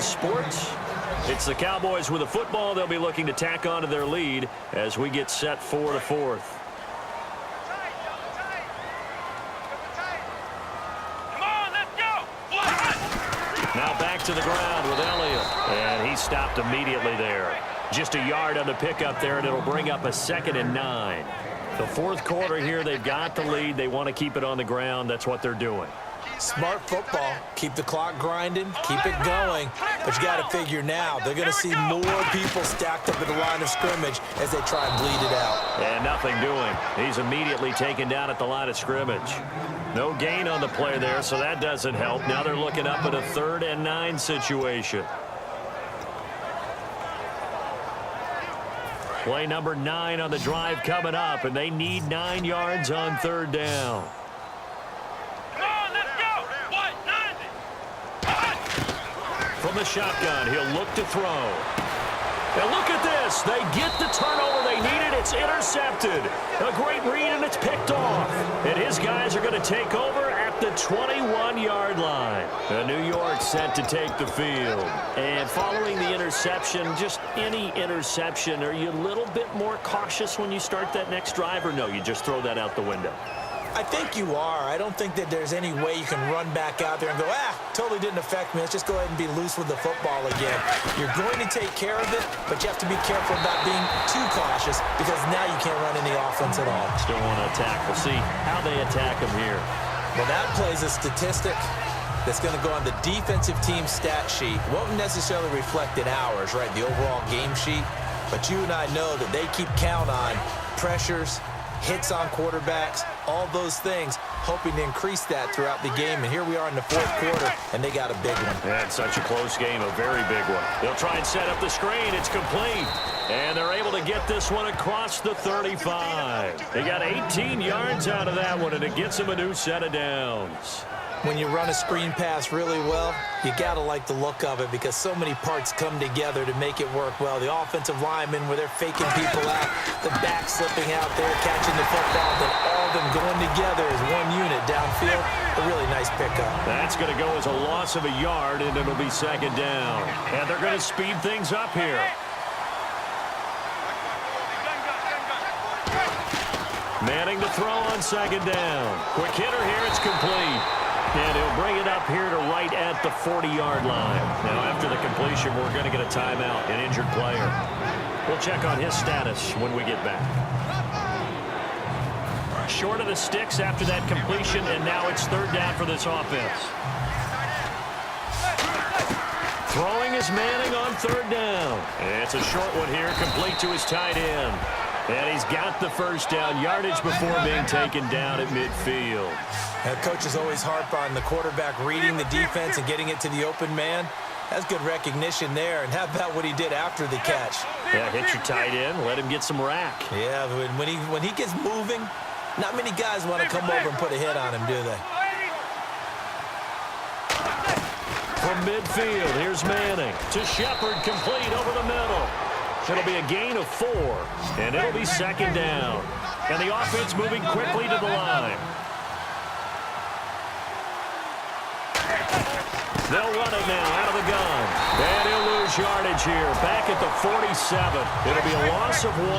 sports. It's the Cowboys with the football. They'll be looking to tack on to their lead as we get set for the fourth. Now back to the ground with Elliott. And he stopped immediately there. Just a yard on the pickup there, and it'll bring up a 2nd and 9. The fourth quarter here, they've got the lead. They want to keep it on the ground. That's what they're doing. Smart football. Keep the clock grinding. Keep it going. But you got to figure now, they're going to see more people stacked up at the line of scrimmage as they try and bleed it out. And nothing doing. He's immediately taken down at the line of scrimmage. No gain on the play there, so that doesn't help. Now they're looking up at a 3rd and 9 situation. Play number 9 on the drive coming up, and they need 9 yards on 3rd down. From the shotgun, he'll look to throw. And look at this. They get the turnover they needed. It's intercepted. A great read, and it's picked off. And his guys are going to take over at the 21-yard line. New York set to take the field. And following the interception, just any interception, are you a little bit more cautious when you start that next drive, or no, you just throw that out the window? I think you are. I don't think that there's any way you can run back out there and go, totally didn't affect me. Let's just go ahead and be loose with the football again. You're going to take care of it, but you have to be careful about being too cautious because now you can't run any offense at all. Still want to attack. We'll see how they attack him here. Well, that plays a statistic that's going to go on the defensive team stat sheet. Won't necessarily reflect in ours, right, the overall game sheet. But you and I know that they keep count on pressures, hits on quarterbacks, all those things, hoping to increase that throughout the game. And here we are in the fourth quarter, and they got a big one. Yeah, it's such a close game, a very big one. They'll try and set up the screen. It's complete. And they're able to get this one across the 35. They got 18 yards out of that one, and it gets them a new set of downs. When you run a screen pass really well, you got to like the look of it because so many parts come together to make it work well. The offensive linemen, where they're faking people out, the back slipping out there, catching the football, then all of them going together as one unit downfield. A really nice pickup. That's going to go as a loss of a yard, and it'll be 2nd down. And they're going to speed things up here. Manning to throw on 2nd down. Quick hitter here, it's complete. And he'll bring it up here to right at the 40-yard line. Now, after the completion, we're going to get a timeout, an injured player. We'll check on his status when we get back. Short of the sticks after that completion, and now it's 3rd down for this offense. Throwing is Manning on 3rd down. And it's a short one here, complete to his tight end. And he's got the 1st down, yardage before being taken down at midfield. Now, coaches always harp on the quarterback reading the defense and getting it to the open man. That's good recognition there. And how about what he did after the catch? Yeah, hit your tight end, let him get some rack. Yeah, when he gets moving, not many guys want to come over and put a hit on him, do they? From midfield, here's Manning to Shepard, complete over the middle. It'll be a gain of 4, and it'll be 2nd down. And the offense moving quickly to the line. They'll run it now out of the gun. And he'll lose yardage here, back at the 47. It'll be a loss of 1,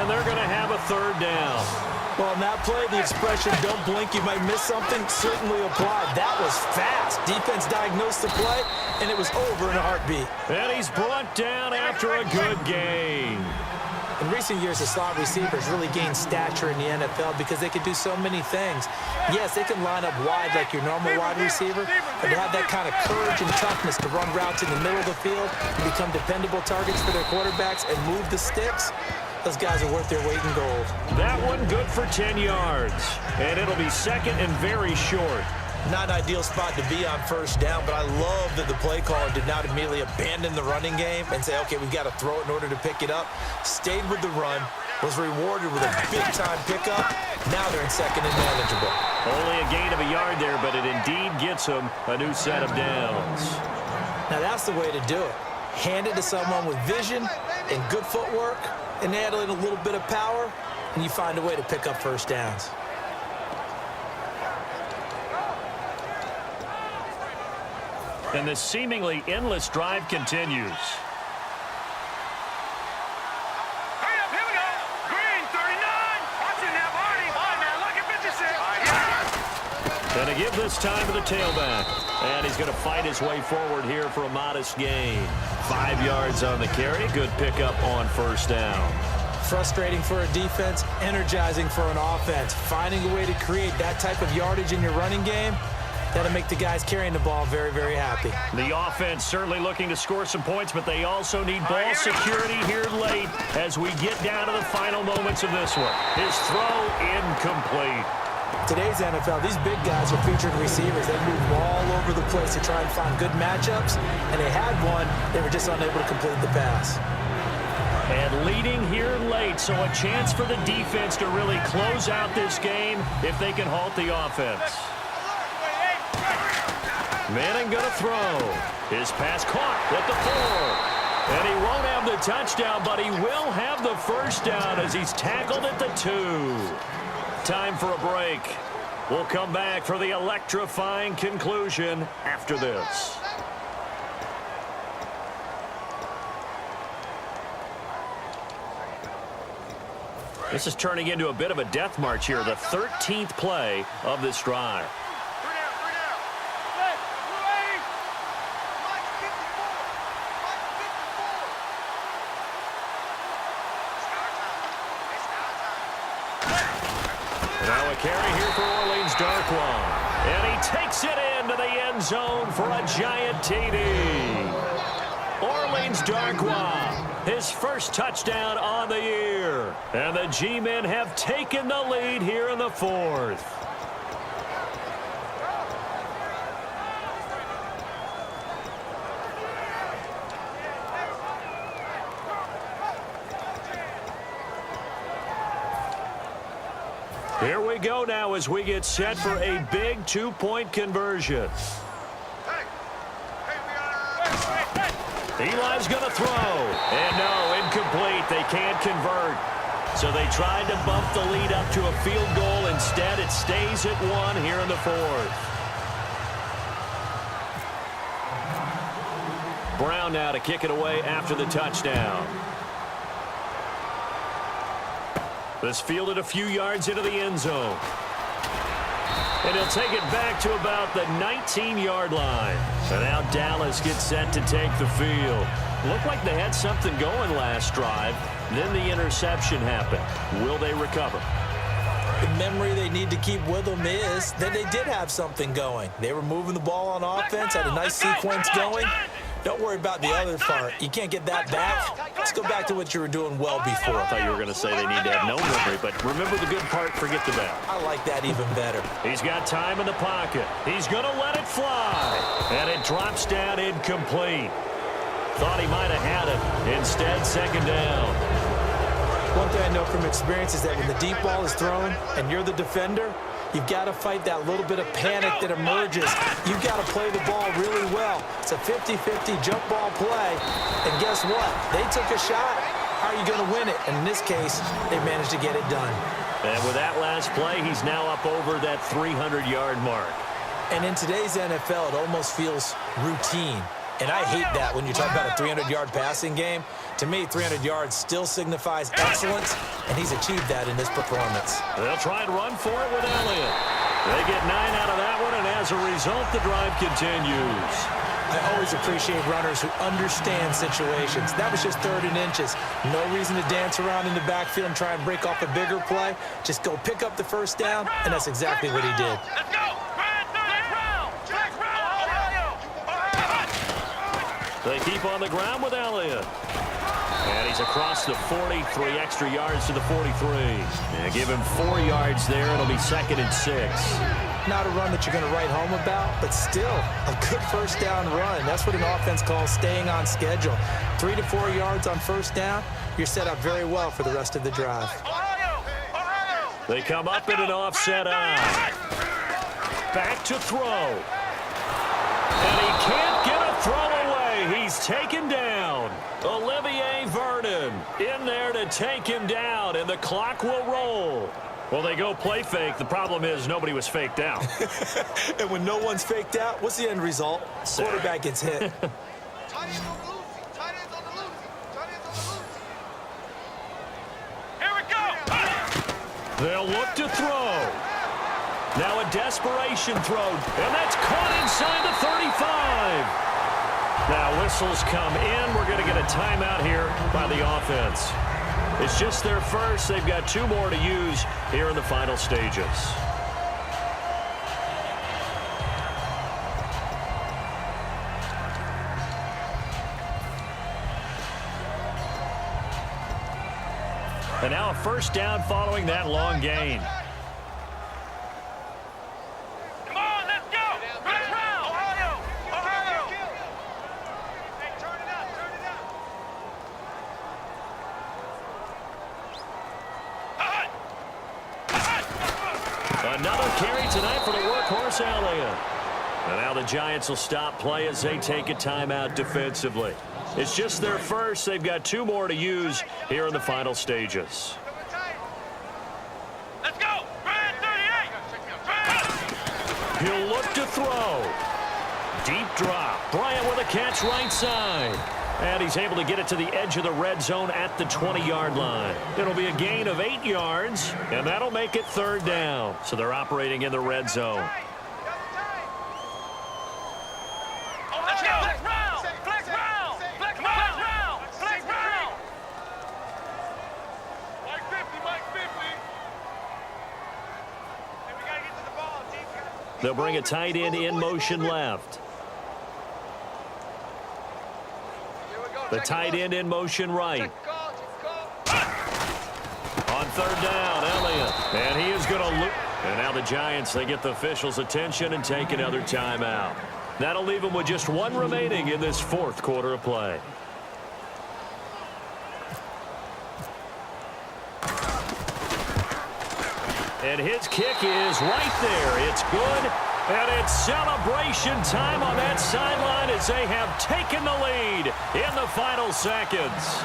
and they're going to have a 3rd down. Well, on that play, the expression, don't blink, you might miss something, certainly applied. That was fast. Defense diagnosed the play, and it was over in a heartbeat. And he's brought down after a good gain. In recent years, the slot receivers really gained stature in the NFL because they could do so many things. Yes, they can line up wide like your normal wide receiver, but to have that kind of courage and toughness to run routes in the middle of the field, to become dependable targets for their quarterbacks and move the sticks, those guys are worth their weight in gold. That one good for 10 yards. And it'll be 2nd and very short. Not an ideal spot to be on 1st down, but I love that the play caller did not immediately abandon the running game and say, okay, we've got to throw it in order to pick it up. Stayed with the run, was rewarded with a big-time pickup. Now they're in 2nd and manageable. Only a gain of a yard there, but it indeed gets them a new set of downs. Now that's the way to do it. Hand it to someone with vision and good footwork, and add in a little bit of power, and you find a way to pick up 1st downs. And this seemingly endless drive continues. And to give this time to the tailback. And he's going to fight his way forward here for a modest gain. 5 yards on the carry. Good pickup on first down. Frustrating for a defense, energizing for an offense. Finding a way to create that type of yardage in your running game, that'll make the guys carrying the ball very, very happy. The offense certainly looking to score some points, but they also need ball security here late as we get down to the final moments of this one. His throw incomplete. Today's NFL, these big guys are featured receivers. They move all over the place to try and find good matchups, and they had one. They were just unable to complete the pass. And leading here late, so a chance for the defense to really close out this game if they can halt the offense. Manning going to throw. His pass caught at the 4. And he won't have the touchdown, but he will have the first down as he's tackled at the 2. Time for a break. We'll come back for the electrifying conclusion after this. This is turning into a bit of a death march here, the 13th play of this drive. Now a carry here for Orleans Darkwa. And he takes it into the end zone for a giant TD. Orleans Darkwa, his first touchdown on the year. And the G-men have taken the lead here in the 4th. Here we go now as we get set for a big 2-point conversion. Eli's going to throw. And no, incomplete. They can't convert. So they tried to bump the lead up to a field goal. Instead, it stays at 1 here in the 4th. Brown now to kick it away after the touchdown. This fielded a few yards into the end zone. And he'll take it back to about the 19-yard line. And now Dallas gets set to take the field. Looked like they had something going last drive. Then the interception happened. Will they recover? The memory they need to keep with them is that they did have something going. They were moving the ball on offense, had a nice sequence going. Don't worry about the other part. You can't get that back. Let's go back to what you were doing well before. I thought you were going to say they need to have no memory, but remember the good part, forget the bad. I like that even better. He's got time in the pocket. He's going to let it fly. And it drops down incomplete. Thought he might have had it. Instead, second down. One thing I know from experience is that when the deep ball is thrown and you're the defender, you've got to fight that little bit of panic that emerges. You've got to play the ball really well. It's a 50-50 jump ball play. And guess what? They took a shot. How are you going to win it? And in this case, they managed to get it done. And with that last play, he's now up over that 300-yard mark. And in today's NFL, it almost feels routine. And I hate that when you talk about a 300-yard passing game. To me, 300 yards still signifies excellence, and he's achieved that in this performance. They'll try and run for it with Elliott. They get 9 out of that one, and as a result, the drive continues. I always appreciate runners who understand situations. That was just 3rd and inches. No reason to dance around in the backfield and try and break off a bigger play. Just go pick up the first down, and that's exactly what he did. Let's go! They keep on the ground with Elliott. And he's across the 40, 3 extra yards to the 43. And give him 4 yards there. It'll be 2nd and 6. Not a run that you're going to write home about, but still a good first down run. That's what an offense calls staying on schedule. 3 to 4 yards on first down, you're set up very well for the rest of the drive. They come up in an offset eye. Back to throw. And he can't get a throw away. He's taken down. Olivier Vernon in there to take him down, and the clock will roll. Well, they go play fake. The problem is nobody was faked out. And when no one's faked out, what's the end result? Quarterback gets hit. Here we go. They'll look to throw. Now a desperation throw, and that's caught inside the 35. Now whistles come in. We're going to get a timeout here by the offense. It's just their first. They've got 2 more to use here in the final stages. And now a first down following that long gain. Come on, let's go. Right round. Ohio. Hey, turn it up. Another carry tonight for the workhorse Elliott. And now the Giants will stop play as they take a timeout defensively. It's just their first. They've got 2 more to use here in the final stages. Let's go. Brad 38. He'll look to throw. Deep drop. Bryant with a catch right side. And he's able to get it to the edge of the red zone at the 20-yard line. It'll be a gain of 8 yards, and that'll make it 3rd down. So they're operating in the red zone. Let's go. Flex round. Flex round. Flex round. Flex round. Mike 50. Hey, we got to get to the ball, team. They'll bring a tight end in motion left. The tight end in motion right. On 3rd down, Elliott. And he is going to loop. And now the Giants, they get the officials' attention and take another timeout. That'll leave them with just 1 remaining in this 4th quarter of play. And his kick is right there. It's good. And it's celebration time on that sideline as they have taken the lead in the final seconds.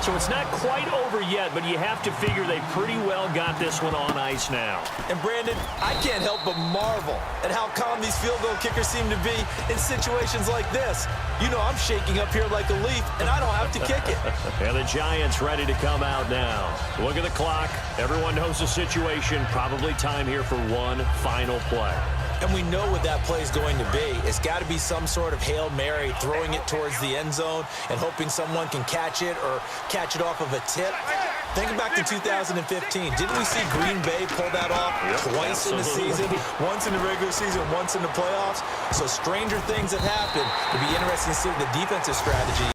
So it's not quite over yet, but you have to figure they pretty well got this one on ice now. And, Brandon, I can't help but marvel at how calm these field goal kickers seem to be in situations like this. You know I'm shaking up here like a leaf, and I don't have to kick it. And the Giants ready to come out now. Look at the clock. Everyone knows the situation. Probably time here for one final play. And we know what that play is going to be. It's got to be some sort of Hail Mary, throwing it towards the end zone and hoping someone can catch it or catch it off of a tip. Think back to 2015. Didn't we see Green Bay pull that off twice in the season? Once in the regular season, once in the playoffs. So stranger things have happened. It'll be interesting to see the defensive strategy